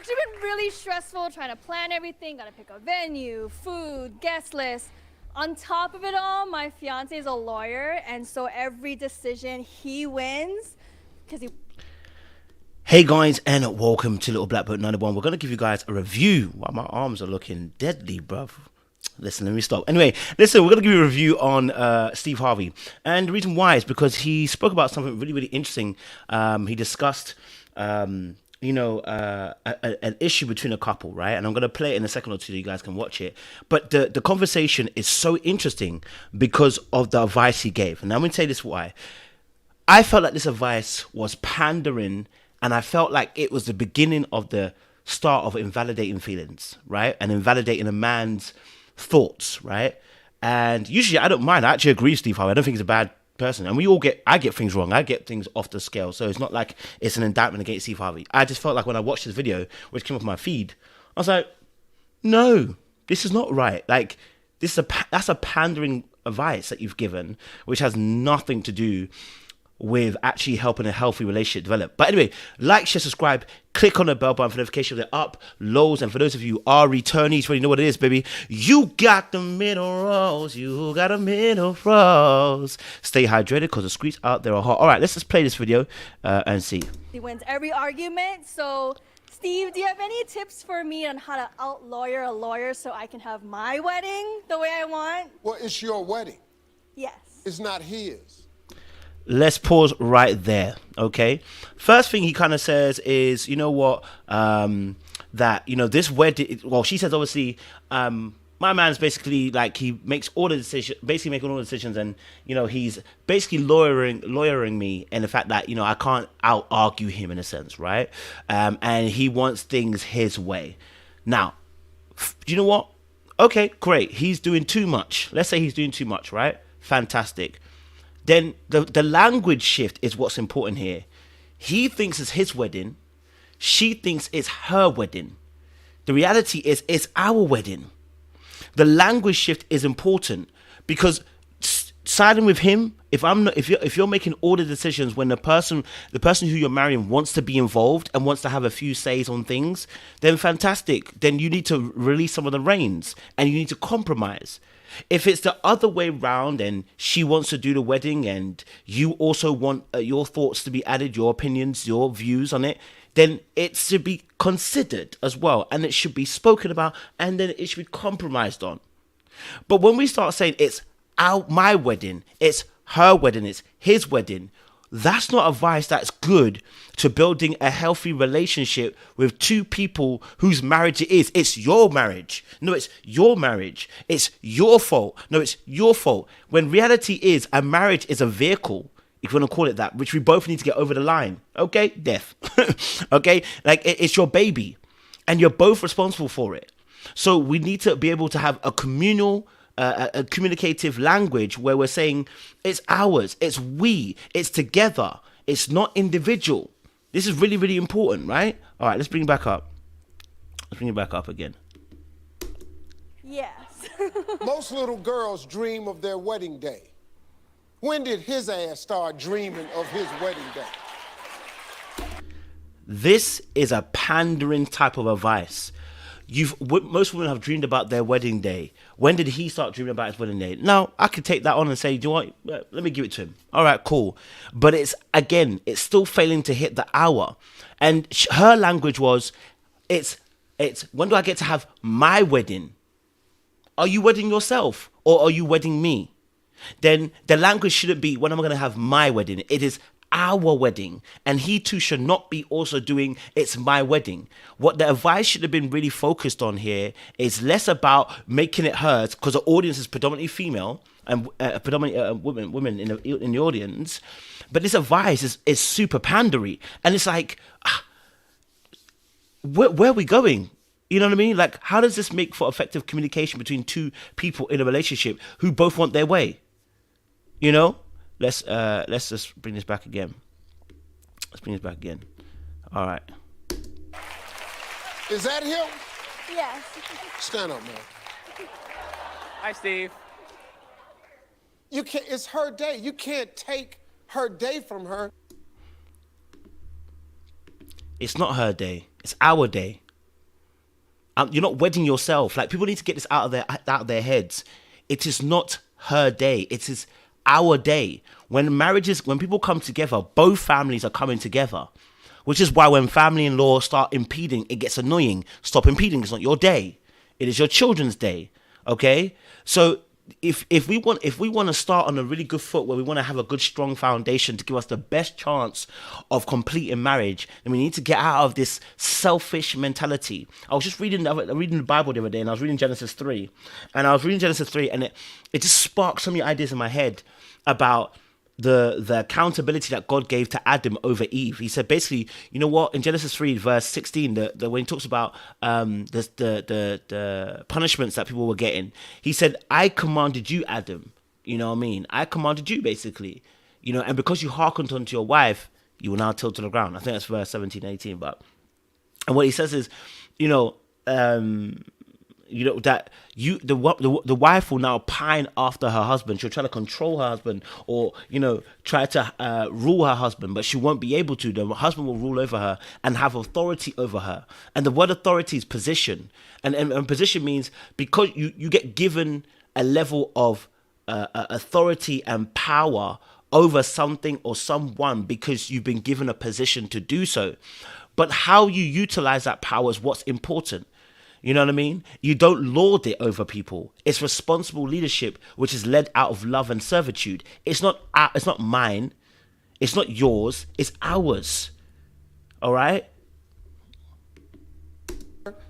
actually been really stressful trying to plan everything. Gotta pick a venue, food, guest list. On top of it all, my fiance is a lawyer, and so every decision he wins because he. Hey guys, and welcome to Little Black Book 91. We're going to give you guys a review. Wow, my arms are looking deadly, bruv. Listen, let me stop. Anyway, listen, we're going to give you a review on Steve Harvey. And the reason why is because he spoke about something really, really interesting. He discussed, an issue between a couple, right? And I'm going to play it in a second or two so you guys can watch it. But the conversation is so interesting because of the advice he gave. And I'm going to tell you this why. I felt like this advice was pandering, and I felt like it was the beginning of the start of invalidating feelings, right? And invalidating a man's thoughts, right? And usually I don't mind. I actually agree with Steve Harvey. I don't think he's a bad person. And I get things wrong. I get things off the scale. So it's not like it's an indictment against Steve Harvey. I just felt like when I watched this video, which came off my feed, I was like, no, this is not right. Like, that's a pandering advice that you've given, which has nothing to do with actually helping a healthy relationship develop. But anyway, like, share, subscribe, click on the bell button for notifications. They're up, lows, and for those of you who are returnees, you already know what it is, baby. You got the minerals. You got the minerals. Stay hydrated because the streets out there are hot. All right, let's just play this video and see. He wins every argument. So, Steve, do you have any tips for me on how to out-lawyer a lawyer so I can have my wedding the way I want? Well, it's your wedding. Yes. It's not his. Let's pause right there, okay? First thing he kind of says is, you know what, that, you know, this wedding, well, she says, obviously, my man's basically, like, he makes all the decisions, basically making all the decisions, and, you know, he's basically lawyering me in the fact that, you know, I can't out-argue him in a sense, right? And he wants things his way. Now, do you know what? Okay, great. He's doing too much. Let's say he's doing too much, right? Fantastic. Then the language shift is what's important here. He thinks it's his wedding. She thinks it's her wedding. The reality is it's our wedding. The language shift is important because siding with him, if you're making all the decisions when the person who you're marrying wants to be involved and wants to have a few says on things, then fantastic. Then you need to release some of the reins and you need to compromise. If it's the other way round and she wants to do the wedding and you also want your thoughts to be added, your opinions, your views on it, then it should be considered as well. And it should be spoken about and then it should be compromised on. But when we start saying it's my wedding, it's her wedding, it's his wedding, that's not advice that's good to building a healthy relationship with two people whose marriage it is. It's your marriage. No, it's your marriage. It's your fault. No, it's your fault. When reality is a marriage is a vehicle, if you want to call it that, which we both need to get over the line. Okay? Death. Okay? Like, it's your baby and you're both responsible for it. So we need to be able to have a communal a communicative language where we're saying it's ours, it's we, it's together, it's not individual. This is really, really important, right? All right, let's bring it back up. Let's bring it back up again. Yes. Most little girls dream of their wedding day. When did his ass start dreaming of his wedding day? This is a pandering type of advice. Most women have dreamed about their wedding day. When did he start dreaming about his wedding day? Now, I could take that on and say, do you know what? Let me give it to him. All right, cool. But it's still failing to hit the hour. And her language was, it's when do I get to have my wedding? Are you wedding yourself or are you wedding me? Then the language shouldn't be, when am I going to have my wedding? It is our wedding, and he too should not be also doing it's my wedding. What the advice should have been really focused on here is less about making it hers, because the audience is predominantly female and predominantly women in the audience. But this advice is super pandery, and it's like, where are we going? You know what I mean? Like, how does this make for effective communication between two people in a relationship who both want their way? You know? Let's just bring this back again. Let's bring this back again. All right. Is that him? Yes. Stand up, man. Hi, Steve. You can't. It's her day. You can't take her day from her. It's not her day. It's our day. You're not wedding yourself. Like, people need to get this out of their heads. It is not her day. It is our day. When people come together, both families are coming together. Which is why when family-in-law start impeding, it gets annoying. Stop impeding. It's not your day. It is your children's day. Okay? So if we want to start on a really good foot, where we want to have a good strong foundation to give us the best chance of completing marriage, then we need to get out of this selfish mentality. I was just reading the Bible the other day, and I was reading Genesis 3, and it just sparked so many ideas in my head about the accountability that God gave to Adam over Eve. He said basically, you know what, in Genesis 3 verse 16, when he talks about the punishments that people were getting, he said, I commanded you, Adam. You know what I mean? I commanded you, basically. You know, and because you hearkened unto your wife, you will now till to the ground. I think that's verse 17, 18. And what he says is, that the wife will now pine after her husband. She'll try to control her husband, or try to rule her husband, but she won't be able to. The husband will rule over her and have authority over her. And the word authority is position, and position means because you get given a level of authority and power over something or someone because you've been given a position to do so. But how you utilize that power is what's important. You know what I mean? You don't lord it over people. It's responsible leadership, which is led out of love and servitude. It's not mine. It's not yours. It's ours. All right?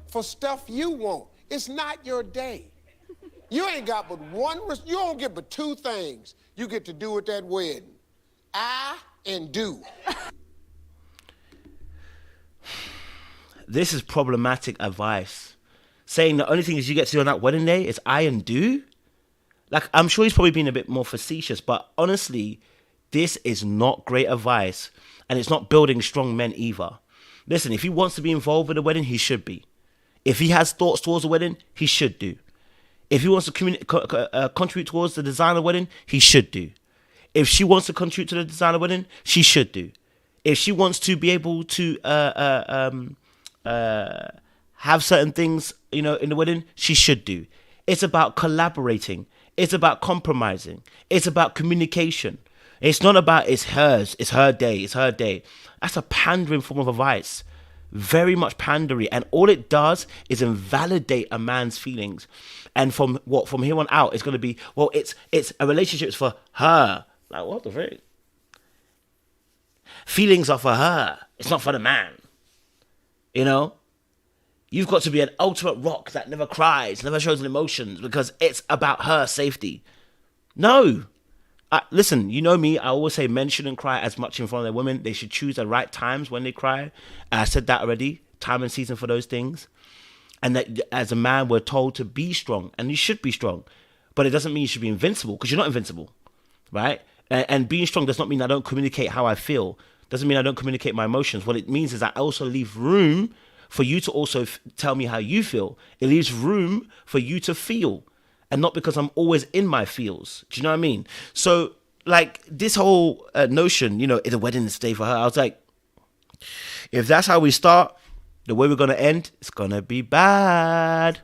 For stuff you want. It's not your day. You ain't got but you don't get but two things you get to do at that wedding. I and do. This is problematic advice. Saying the only thing is you get to do on that wedding day is I and do? Like, I'm sure he's probably being a bit more facetious, but honestly, this is not great advice, and it's not building strong men either. Listen, if he wants to be involved with the wedding, he should be. If he has thoughts towards the wedding, he should do. If he wants to contribute towards the design of the wedding, he should do. If she wants to contribute to the design of the wedding, she should do. If she wants to be able to have certain things, in the wedding, she should do. It's about collaborating. It's about compromising. It's about communication. It's not about it's hers, it's her day, it's her day. That's a pandering form of advice. Very much pandery. And all it does is invalidate a man's feelings. And from here on out, it's going to be, well, it's a relationship for her. Like, what the frick? Feelings are for her. It's not for the man. You've got to be an ultimate rock that never cries, never shows emotions, because it's about her safety. No. Listen, you know me, I always say men shouldn't cry as much in front of their women. They should choose the right times when they cry. I said that already. Time and season for those things. And that as a man, we're told to be strong, and you should be strong. But it doesn't mean you should be invincible, because you're not invincible, right? And being strong does not mean I don't communicate how I feel. Doesn't mean I don't communicate my emotions. What it means is I also leave room for you to also tell me how you feel. It leaves room for you to feel, and not because I'm always in my feels. Do you know what I mean? So, like, this whole notion, the wedding is day for her. I was like, if that's how we start, the way we're going to end, it's going to be bad,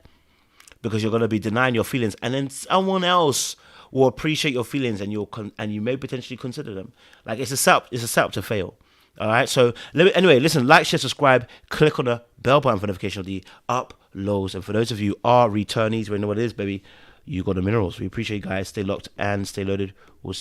because you're going to be denying your feelings, and then someone else will appreciate your feelings, and you may potentially consider them. Like, it's a setup to fail. All right, so anyway, listen, like, share, subscribe, click on the bell button for notification of the uploads. And for those of you who are returnees, we know what it is, baby. You got the minerals. We appreciate you guys. Stay locked and stay loaded. We'll see you.